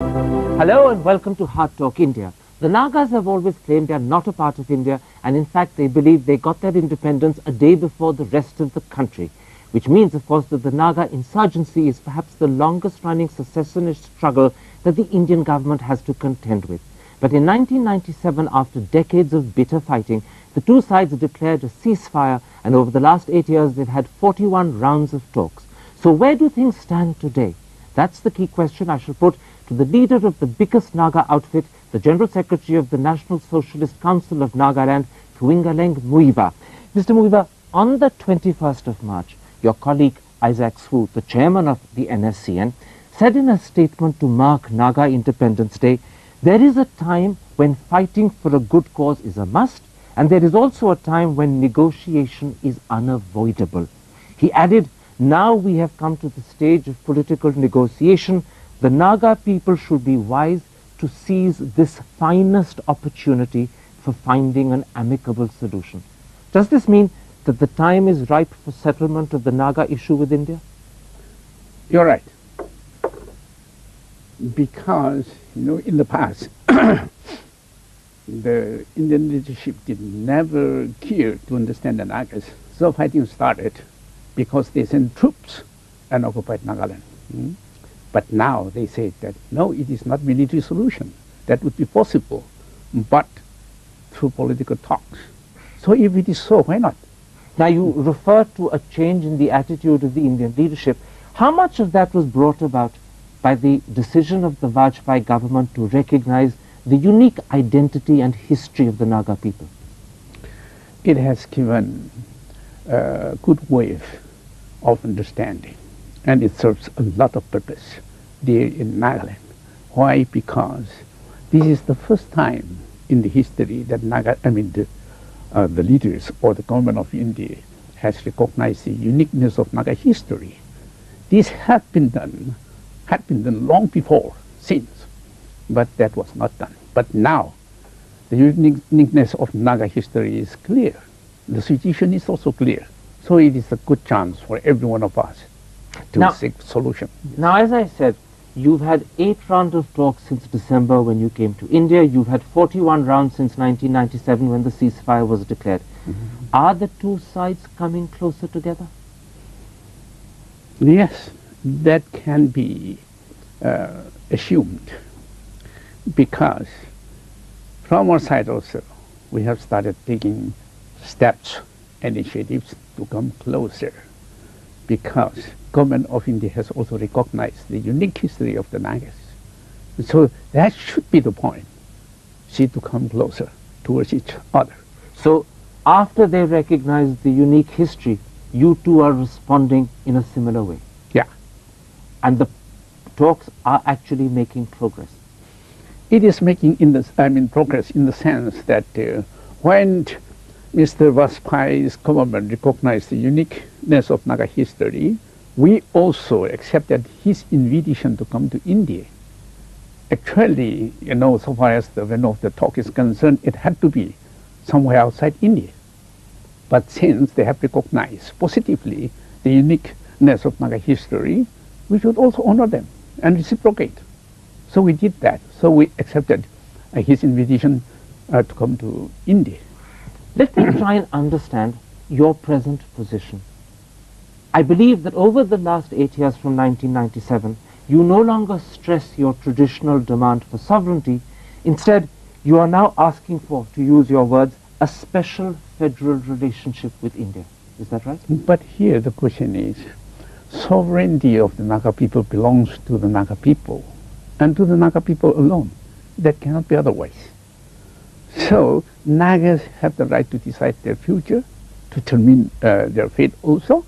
Hello and welcome to Hard Talk India. The Nagas have always claimed they are not a part of India, and in fact they believe they got their independence a day before the rest of the country, which means of course that the Naga insurgency is perhaps the longest running secessionist struggle that the Indian government has to contend with. But in 1997, after decades of bitter fighting, the two sides declared a ceasefire, and over the last 8 years they've had 41 rounds of talks. So where do things stand today? That's the key question I shall put to the leader of the biggest Naga outfit, the General Secretary of the National Socialist Council of Nagaland, Thuingaleng Muivah. Mr. Muivah, on the 21st of March, your colleague Isaac Swu, the chairman of the NSCN, said in a statement to mark Naga Independence Day, there is a time when fighting for a good cause is a must, and there is also a time when negotiation is unavoidable. He added, now we have come to the stage of political negotiation. The Naga people should be wise to seize this finest opportunity for finding an amicable solution. Does this mean that the time is ripe for settlement of the Naga issue with India? You're right. Because, in the past, the Indian leadership did never care to understand the Nagas. So fighting started because they sent troops and occupied Nagaland. But now they say that, no, it is not military solution. That would be possible, but through political talks. So if it is so, why not? Now you refer to a change in the attitude of the Indian leadership. How much of that was brought about by the decision of the Vajpayee government to recognize the unique identity and history of the Naga people? It has given a good wave of understanding, and it serves a lot of purpose there in Nagaland. Why? Because this is the first time in the history that the leaders or the government of India has recognized the uniqueness of Naga history. This had been done long before, since, but that was not done. But now, the uniqueness of Naga history is clear. The situation is also clear. So it is a good chance for every one of us to seek solution. Now, as I said, you've had 8 rounds of talks since December when you came to India. You've had 41 rounds since 1997 when the ceasefire was declared. Are the two sides coming closer together? Yes, that can be assumed, because from our side also we have started taking steps, initiatives to come closer, because government of India has also recognized the unique history of the Nagas. So that should be the point, to come closer towards each other. So after they recognize the unique history, you two are responding in a similar way? Yeah. And the talks are actually making progress? It is making progress in the sense that when Mr. Vajpayee's government recognized the uniqueness of Naga history, we also accepted his invitation to come to India. Actually, so far as the venue of the talk is concerned, it had to be somewhere outside India. But since they have recognized positively the uniqueness of Naga history, we should also honor them and reciprocate. So we did that. So we accepted his invitation to come to India. Let me try and understand your present position. I believe that over the last 8 years from 1997, you no longer stress your traditional demand for sovereignty. Instead, you are now asking for, to use your words, a special federal relationship with India. Is that right? But here the question is, sovereignty of the Naga people belongs to the Naga people, and to the Naga people alone. That cannot be otherwise. So Nagas have the right to decide their future, to determine their fate also.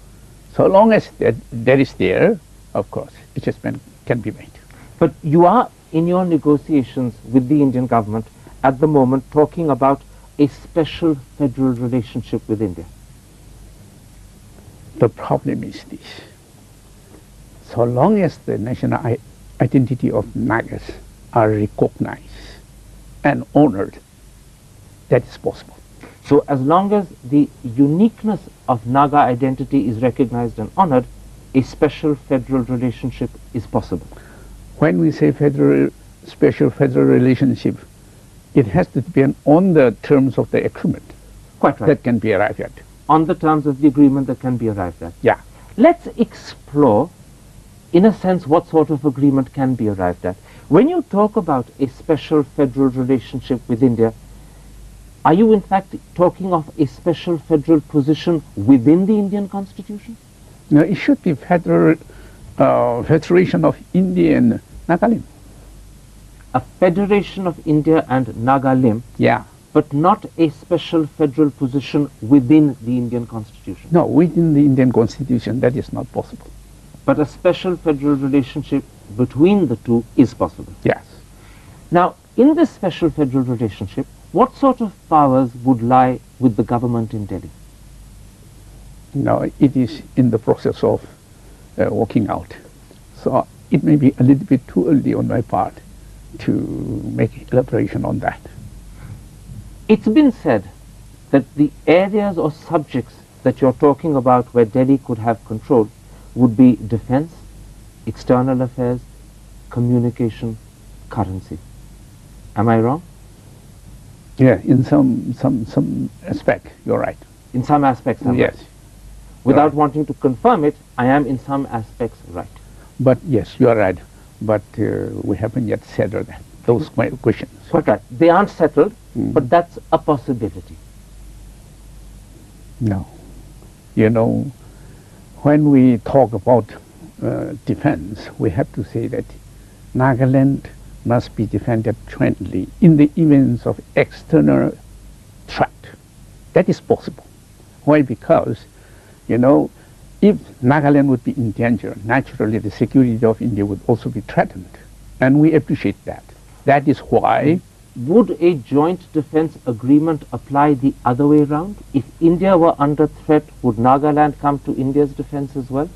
So long as that is there, of course, adjustment can be made. But you are, in your negotiations with the Indian government, at the moment talking about a special federal relationship with India. The problem is this. So long as the national identity of Nagas are recognized and honored, that is possible. So as long as the uniqueness of Naga identity is recognized and honored, a special federal relationship is possible. When we say federal special federal relationship, it has to depend on the terms of the agreement Quite right. that can be arrived at. On the terms of the agreement that can be arrived at. Yeah. Let's explore, in a sense, what sort of agreement can be arrived at. When you talk about a special federal relationship with India, are you in fact talking of a special federal position within the Indian Constitution? No, it should be Federation of India and Nagaland. A Federation of India and Nagaland, Yeah. but not a special federal position within the Indian Constitution. No, within the Indian Constitution, that is not possible. But a special federal relationship between the two is possible. Yes. Now, in this special federal relationship, what sort of powers would lie with the government in Delhi? No, it is in the process of working out. So it may be a little bit too early on my part to make elaboration on that. It's been said that the areas or subjects that you're talking about where Delhi could have control would be defense, external affairs, communication, currency. Am I wrong? Yeah, in some aspect, you're right. In some aspects, I'm Yes. right. Without Right. wanting to confirm it, I am in some aspects right. But yes, you are right. But we haven't yet settled those questions. Quite right. They aren't settled, but that's a possibility. No. You know, when we talk about defense, we have to say that Nagaland must be defended jointly in the events of external threat. That is possible. Why? Because, you know, if Nagaland would be in danger, naturally the security of India would also be threatened. And we appreciate that. That is why. Would a joint defense agreement apply the other way around? If India were under threat, would Nagaland come to India's defense as well?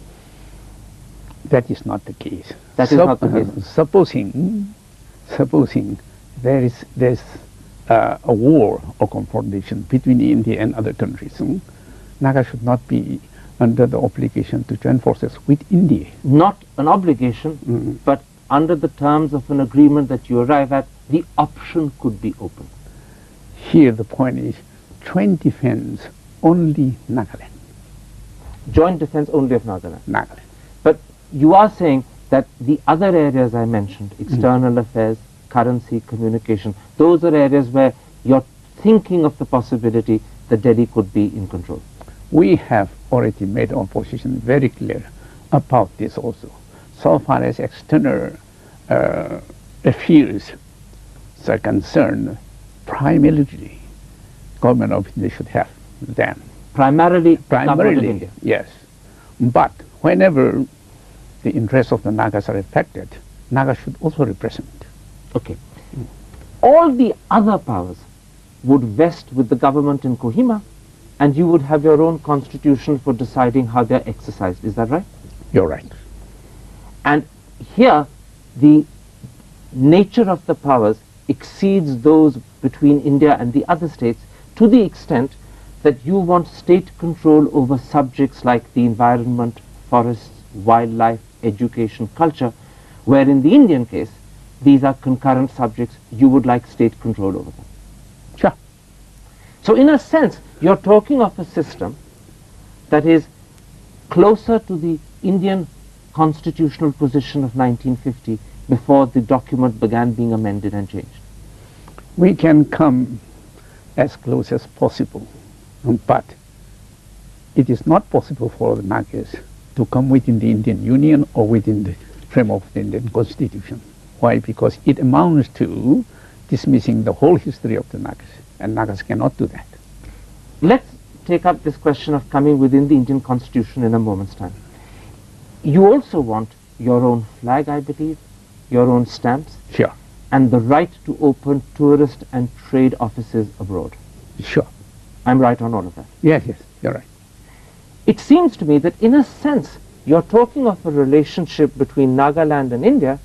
That is not the case. That is not the case. Supposing there's a war or confrontation between India and other countries, Naga should not be under the obligation to join forces with India. Not an obligation, but under the terms of an agreement that you arrive at, the option could be open. Here the point is joint defense only Nagaland. Joint defense only of Nagaland. Nagaland. But you are saying that the other areas I mentioned, external affairs, currency, communication, those are areas where you're thinking of the possibility that Delhi could be in control. We have already made our position very clear about this also. So far as external affairs are concerned, primarily government of India should have them. Primarily government of India. Yes. But whenever the interests of the Nagas are affected, Nagas should also represent. Okay. All the other powers would vest with the government in Kohima, and you would have your own constitution for deciding how they're exercised. Is that right? You're right. And here, the nature of the powers exceeds those between India and the other states to the extent that you want state control over subjects like the environment, forests, wildlife, education, culture, where in the Indian case, these are concurrent subjects, you would like state control over them. Sure. So in a sense, you're talking of a system that is closer to the Indian constitutional position of 1950 before the document began being amended and changed. We can come as close as possible, but it is not possible for the Nagas to come within the Indian Union or within the framework of the Indian Constitution. Why? Because it amounts to dismissing the whole history of the Nagas, and Nagas cannot do that. Let's take up this question of coming within the Indian Constitution in a moment's time. You also want your own flag, I believe, your own stamps, Sure. and the right to open tourist and trade offices abroad. Sure. I'm right on all of that. Yes, yes, you're right. It seems to me that in a sense, you're talking of a relationship between Nagaland and India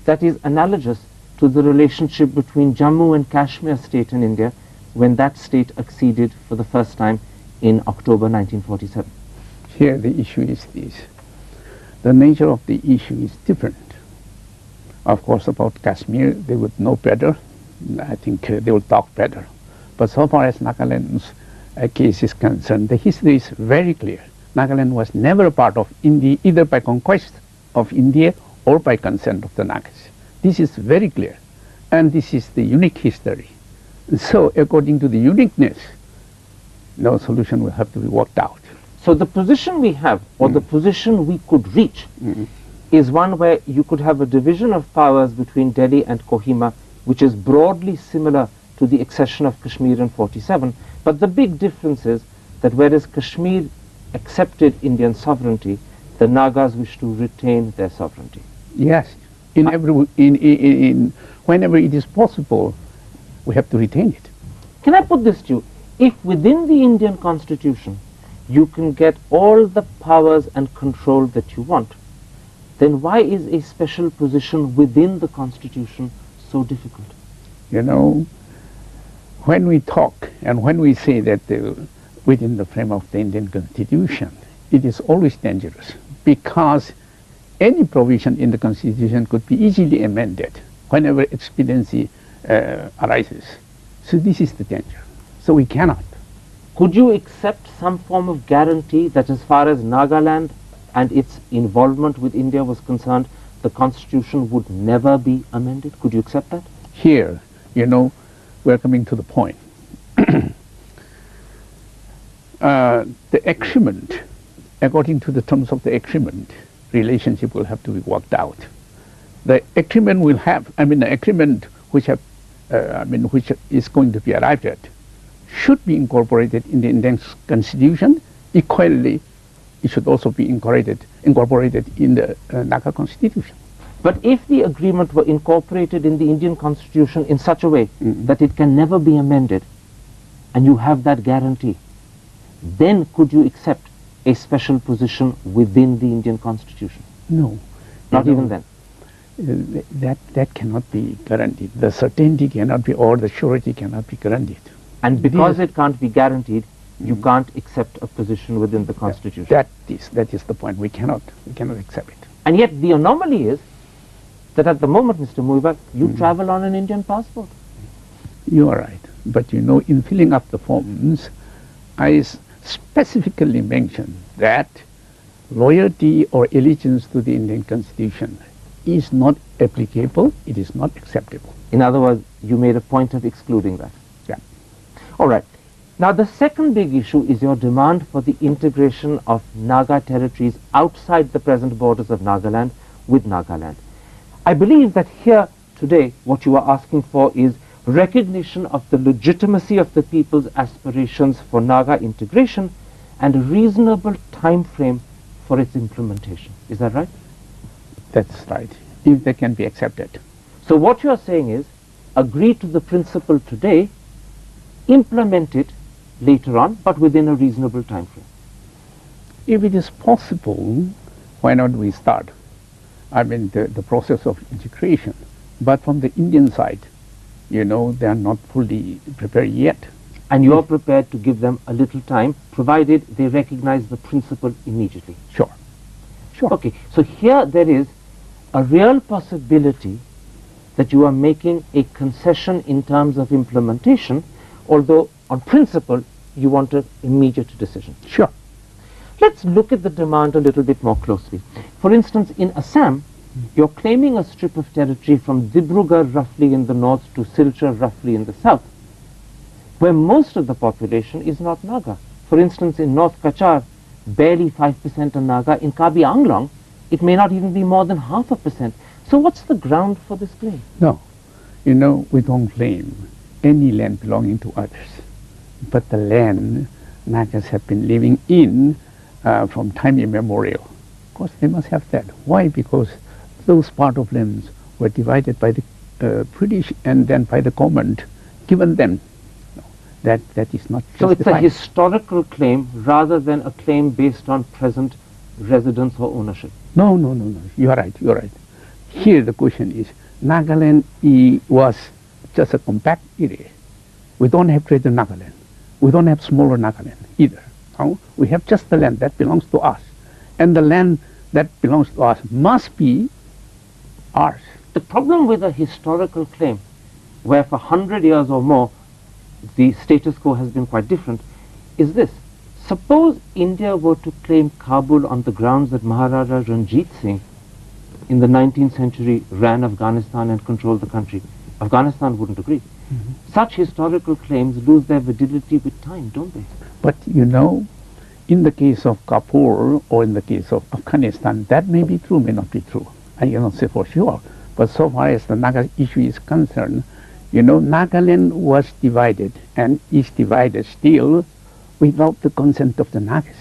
that is analogous to the relationship between Jammu and Kashmir state and India when that state acceded for the first time in October 1947. Here the issue is this. The nature of the issue is different. Of course, about Kashmir, they would know better. I think they will talk better. But so far as Nagaland's case is concerned, the history is very clear. Nagaland was never a part of India, either by conquest of India or by consent of the Nagas. This is very clear. And this is the unique history. So, according to the uniqueness, no solution will have to be worked out. So the position we have, or the position we could reach, is one where you could have a division of powers between Delhi and Kohima, which is broadly similar to the accession of Kashmir in 47. But the big difference is that whereas Kashmir accepted Indian sovereignty, the Nagas wish to retain their sovereignty. Yes, whenever it is possible, we have to retain it. Can I put this to you? If within the Indian constitution you can get all the powers and control that you want, then why is a special position within the constitution so difficult? You know, when we talk and when we say that within the frame of the Indian constitution, it is always dangerous, because any provision in the constitution could be easily amended whenever expediency arises. So this is the danger. So we cannot. Could you accept some form of guarantee that as far as Nagaland and its involvement with India was concerned, the constitution would never be amended? Could you accept that? Here, you know, we're coming to the point. The agreement, according to the terms of the agreement, relationship will have to be worked out. The agreement will have, the agreement which is going to be arrived at should be incorporated in the Indian constitution. Equally, it should also be incorporated in the Naga constitution. But if the agreement were incorporated in the Indian constitution in such a way that it can never be amended, and you have that guarantee, then could you accept a special position within the Indian constitution? No. Not even then? That cannot be guaranteed. The certainty cannot be, or the surety cannot be guaranteed. And because it can't be guaranteed, you can't accept a position within the constitution. That is the point. We cannot accept it. And yet the anomaly is that at the moment, Mr. Muivah, you travel on an Indian passport. You are right. But you know, in filling up the forms, I specifically mentioned that loyalty or allegiance to the Indian constitution is not applicable, it is not acceptable. In other words, you made a point of excluding that. Yeah. All right. Now, the second big issue is your demand for the integration of Naga territories outside the present borders of Nagaland with Nagaland. I believe that here today what you are asking for is recognition of the legitimacy of the people's aspirations for Naga integration and a reasonable time frame for its implementation. Is that right? That's right, if they can be accepted. So what you are saying is, agree to the principle today, implement it later on, but within a reasonable time frame. If it is possible, why not we start? The process of integration. But from the Indian side, you know, they are not fully prepared yet. And you are prepared to give them a little time, provided they recognize the principle immediately. Sure. Okay, so here there is a real possibility that you are making a concession in terms of implementation, although on principle you want an immediate decision. Sure. Let's look at the demand a little bit more closely. For instance, in Assam, you're claiming a strip of territory from Dibrugarh roughly in the north to Silchar roughly in the south, where most of the population is not Naga. For instance, in North Kachar, barely 5% are Naga. In Kabi Anglong, it may not even be more than 0.5%. So what's the ground for this claim? No, you know, we don't claim any land belonging to others. But the land Nagas have been living in from time immemorial. Of course, they must have that. Why? Because those part of lands were divided by the British and then by the government, given them. That is not justified. So it's a historical claim rather than a claim based on present residence or ownership? No. You are right. Here the question is, Nagaland was just a compact area. We don't have greater Nagaland. We don't have smaller Nagaland either. No? We have just the land that belongs to us. And the land that belongs to us must be ours, The problem with a historical claim, where for 100 years or more the status quo has been quite different, is this. Suppose India were to claim Kabul on the grounds that Maharaja Ranjit Singh in the 19th century ran Afghanistan and controlled the country. Afghanistan wouldn't agree. Such historical claims lose their validity with time, don't they? But you know, in the case of Kabul or in the case of Afghanistan, that may be true, may not be true. I cannot say for sure. But so far as the Naga issue is concerned, you know, Nagaland was divided and is divided still without the consent of the Nagas,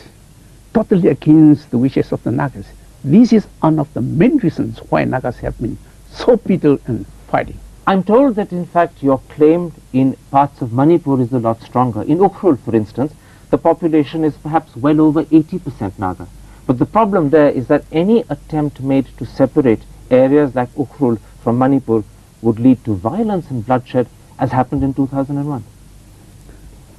totally against the wishes of the Nagas. This is one of the main reasons why Nagas have been so bitter and fighting. I'm told that in fact your claim in parts of Manipur is a lot stronger. In Ukhrul, for instance, the population is perhaps well over 80% Naga. But the problem there is that any attempt made to separate areas like Ukhrul from Manipur would lead to violence and bloodshed, as happened in 2001.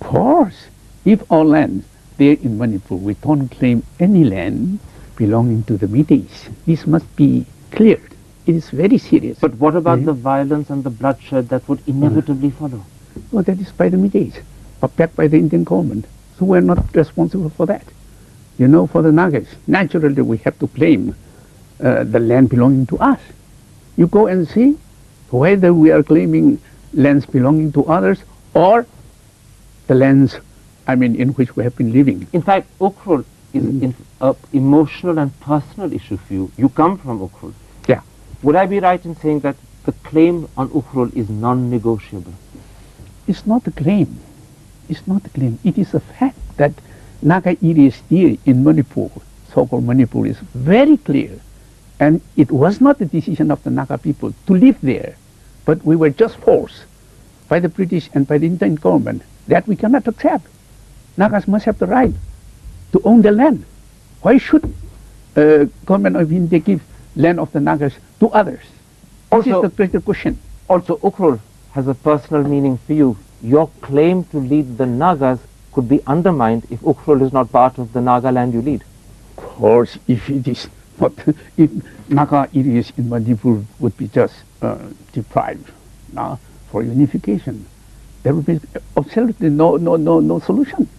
Of course, if our land there in Manipur, we don't claim any land belonging to the Meiteis. This must be cleared. It is very serious. But what about the violence and the bloodshed that would inevitably follow? Well, that is by the Meiteis, but backed by the Indian government. So we are not responsible for that. You know, for the Nagas, naturally we have to claim the land belonging to us. You go and see whether we are claiming lands belonging to others or the lands, in which we have been living. In fact, Ukhrul is an emotional and personal issue for you. You come from Ukhrul. Yeah. Would I be right in saying that the claim on Ukhrul is non-negotiable? It's not a claim. It's not a claim. It is a fact that Naga areas here in Manipur, so-called Manipur, is very clear. And it was not the decision of the Naga people to live there, but we were just forced by the British and by the Indian government that we cannot accept. Nagas must have the right to own the land. Why should government of India give land of the Nagas to others? This is the greater question. Also, Ukhrul has a personal meaning for you. Your claim to lead the Nagas could be undermined if Ukhrul is not part of the Naga land you lead. Of course, if it is not, if Naga areas in Manipur would be just deprived for unification, there would be absolutely no solution.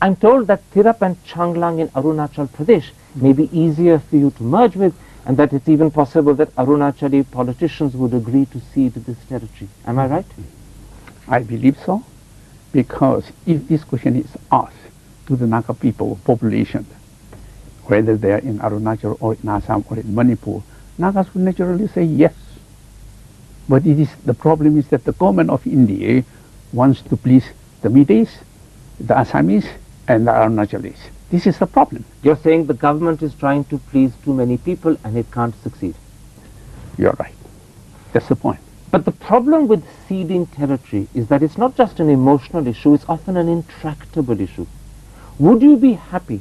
I'm told that Tirap and Changlang in Arunachal Pradesh may be easier for you to merge with, and that it's even possible that Arunachali politicians would agree to cede this territory. Am I right? I believe so, because if this question is asked to the Naga people, population, whether they are in Arunachal or in Assam or in Manipur, Nagas will naturally say yes. But the problem is that the government of India wants to please the Meiteis, the Assamese, and the Arunachalis. This is the problem. You're saying the government is trying to please too many people and it can't succeed. You're right. That's the point. But the problem with ceding territory is that it's not just an emotional issue, it's often an intractable issue. Would you be happy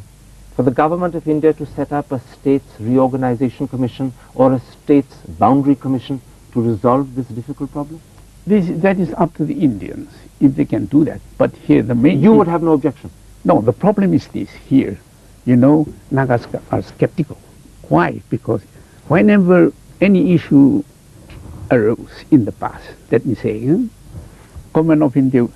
for the government of India to set up a states reorganization commission or a states boundary commission to resolve this difficult problem? That is up to the Indians, if they can do that. But here the main... You would have no objection? No, the problem is this here. You know, Nagas are skeptical. Why? Because whenever any issue arose in the past, let me say, government of India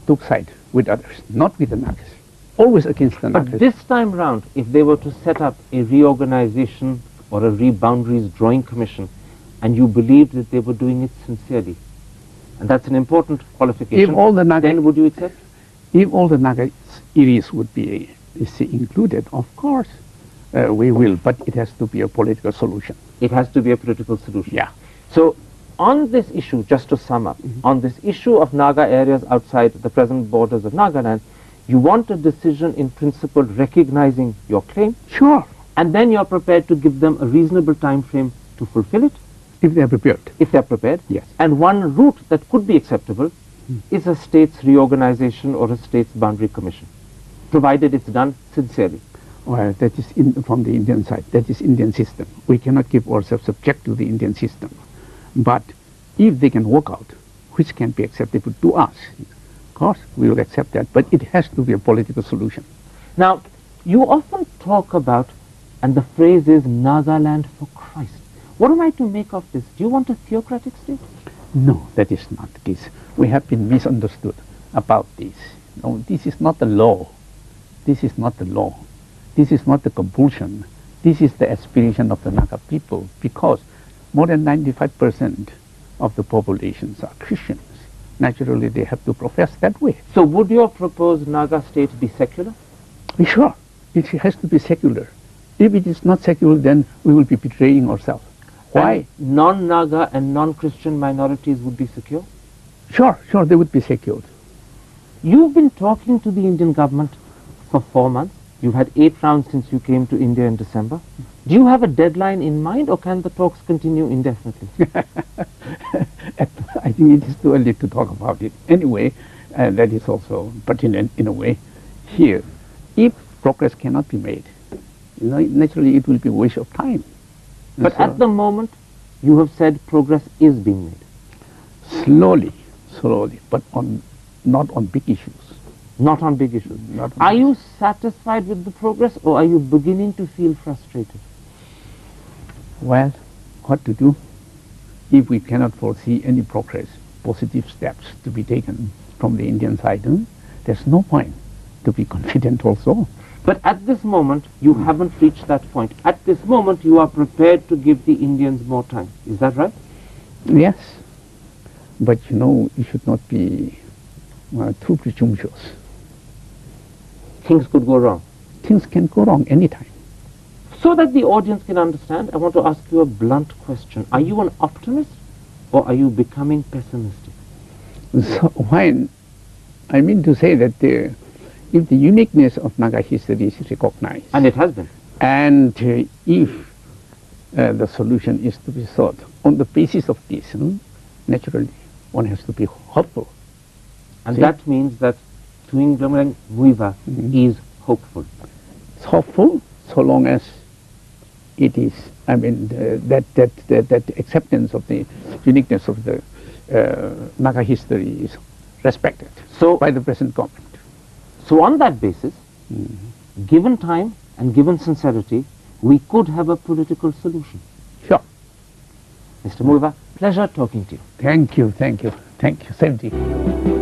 took side with others, not with the Nagas, always against the Nagas. But this time round, if they were to set up a reorganization or a re-boundaries drawing commission, and you believed that they were doing it sincerely, and that's an important qualification, if all the Naga, then would you accept? If all the Naga areas would be included, of course, we will, but it has to be a political solution. It has to be a political solution. Yeah. So, on this issue, just to sum up, on this issue of Naga areas outside the present borders of Nagaland, you want a decision in principle recognizing your claim. Sure. And then you're prepared to give them a reasonable time frame to fulfill it. If they're prepared. If they're prepared. Yes. And one route that could be acceptable is a states reorganization or a states boundary commission, provided it's done sincerely. Well, that is from the Indian side. That is Indian system. We cannot keep ourselves subject to the Indian system. But if they can work out, which can be acceptable to us, of course, we will accept that. But it has to be a political solution. Now, you often talk about, and the phrase is Nagaland for Christ. What am I to make of this? Do you want a theocratic state? No, that is not the case. We have been misunderstood about this. No, this is not the law. This is not the law. This is not the compulsion. This is the aspiration of the Naga people, because more than 95% of the populations are Christians. Naturally, they have to profess that way. So would your proposed Naga state be secular? Sure, it has to be secular. If it is not secular, then we will be betraying ourselves. Why? And non-Naga and non-Christian minorities would be secure? Sure, they would be secured. You've been talking to the Indian government for 4 months. You've had 8 rounds since you came to India in December. Do you have a deadline in mind, or can the talks continue indefinitely? I think it is too early to talk about it. Anyway, that is also pertinent in a way. Here, if progress cannot be made, naturally it will be a waste of time. But so, at the moment, you have said progress is being made. Slowly, but not on big issues. Not on big issues. Are you satisfied with the progress, or are you beginning to feel frustrated? Well, what to do? If we cannot foresee any progress, positive steps to be taken from the Indian side, there's no point to be confident also. But at this moment, you haven't reached that point. At this moment, you are prepared to give the Indians more time. Is that right? Yes. But you should not be too presumptuous. Things could go wrong. Things can go wrong anytime. So that the audience can understand, I want to ask you a blunt question. Are you an optimist, or are you becoming pessimistic? So, I mean to say that if the uniqueness of Naga history is recognized, and it has been, and if the solution is to be sought on the basis of this, naturally one has to be hopeful. And that means that Thuingaleng Muivah is hopeful. It's hopeful so long as it is, that acceptance of the uniqueness of the Naga history is respected by the present government. So on that basis, given time and given sincerity, we could have a political solution. Sure. Mr. Muivah, pleasure talking to you. Thank you. Same to you.